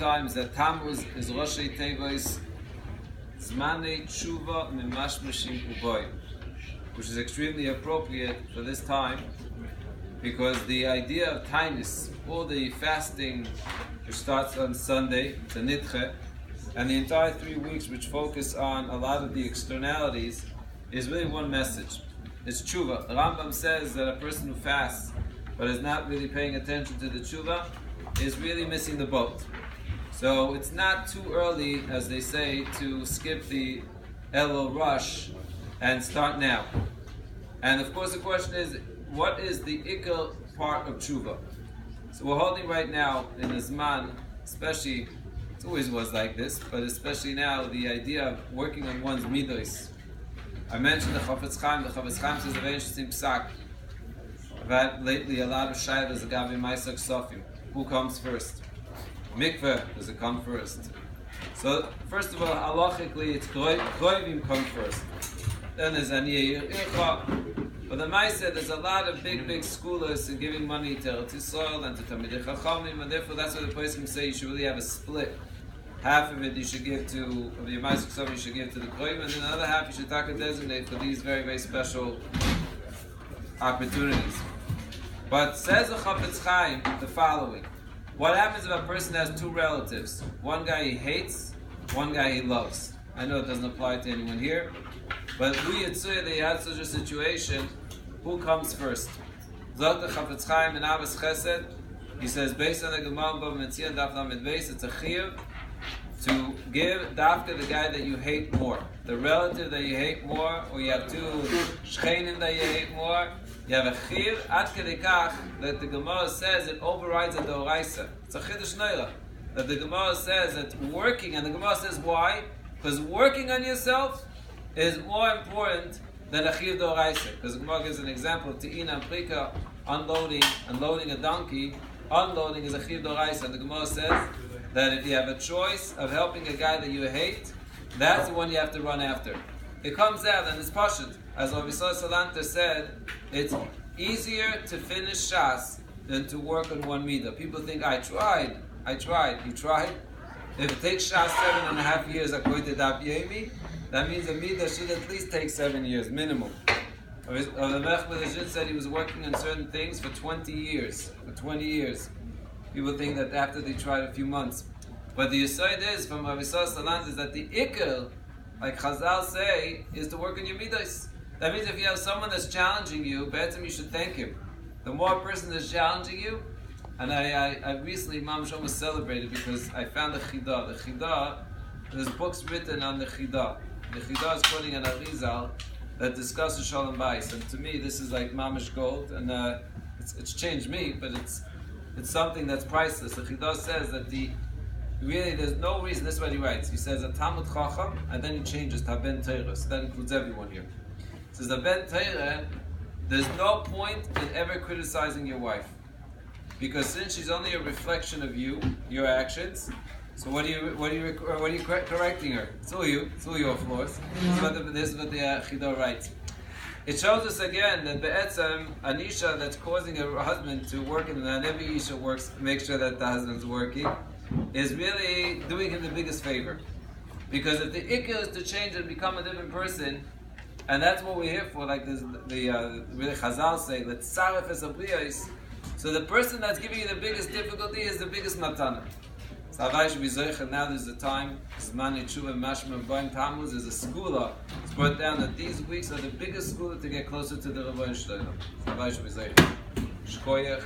times that Tammuz is Roshei Tevois Zmanei Tshuva Mimashmashim Uboy, which is extremely appropriate for this time because the idea of Tainus, all the fasting which starts on Sunday, the Nidche, and the entire 3 weeks which focus on a lot of the externalities is really one message. It's Tshuva. The Rambam says that a person who fasts but is not really paying attention to the Tshuva is really missing the boat. So it's not too early, as they say, to skip the Elul rush and start now. And of course the question is, what is the ikar part of Tshuva? So we're holding right now in the Zman, especially, it always was like this, but especially now, the idea of working on one's midos. I mentioned the Chafetz Chaim. The Chafetz Chaim says a very interesting psak. I've had lately a lot of shaylas agabi Maisak Sofim. Who comes first? Mikveh, does it come first? So, first of all, halachically, it's Kroivim come first. Then there's Aniyeh Ircha. But the Maisa, there's a lot of big scholars in giving money to Eretz Yisrael and to Talmidei Chachamim, and therefore that's why the person say you should really have a split. Half of it you should give to, of the Maisak Sofim you should give to the Kroivim, and then the other half you should designate for these very special opportunities. But says the Chafetz Chaim the following. What happens if a person has two relatives? One guy he hates, one guy he loves. I know it doesn't apply to anyone here, but we Yitzuya, they had such a situation, who comes first? Zot the Chafetz Chaim in Abbas Chesed, he says, based on the Gemara Bava Metzia Daf Lamed Beis, it's a chiyuv to give dafka the guy that you hate more. The relative that you hate more, or you have two shchenim that you hate more, you have a chiyuv ad kedei kach that the Gemara says it overrides a doraisa. It's a chiddush neira that the Gemara says that working, and the Gemara says why? Because working on yourself is more important than a chiyuv doraisa. Because the Gemara gives an example of te'ina and prika, unloading a donkey. Unloading is a chiyuv doraisa, and the Gemara says that if you have a choice of helping a guy that you hate, that's the one you have to run after. It comes out and it's pashut. As Rabbi Salanter said, it's easier to finish Shas than to work on one midah. People think, I tried. You tried? If it takes Shas 7.5 years, according to Daf Yomi, that means a midah should at least take 7 years, minimum. The Melech B'Lashit said he was working on certain things for 20 years. People think that after they tried a few months. But the Yesod is, from Rabbi Salanter, is that the ikar, like Chazal say, is to work on your midos. That means if you have someone that's challenging you, better you should thank him. The more a person is challenging you, and I recently, Mamash was celebrated because I found the Chidah. The Chidah, there's books written on the Chidah. The Chidah is quoting an Arizal that discusses Shalom Bayis. And to me, this is like Mamash gold, and it's changed me, but it's something that's priceless. The Chidah says that there's no reason, this is what he writes. He says a Talmud Chacham, and then he changes to Ben Torah. So that includes everyone here. He says a Ben Torah, there's no point in ever criticizing your wife. Because since she's only a reflection of you, your actions, so what are you correcting her? It's all you. It's all your flaws. This is what the Chidah writes. It shows us again that be'etzem, an isha that's causing her husband to work, and every isha makes sure that the husband's working, is really doing him the biggest favor. Because if the ikar is to change and become a different person, and that's what we're here for, like really Chazal say, let's saref es abriyos. So the person that's giving you the biggest difficulty is the biggest matana. So Havai should be zoich, now there's the time, Zman Yitshuva Mashma Boim Tammuz is a skula. It's brought down that these weeks are the biggest skula to get closer to the Rabbi Shalom. So Havai should be zoich. Shkoyach.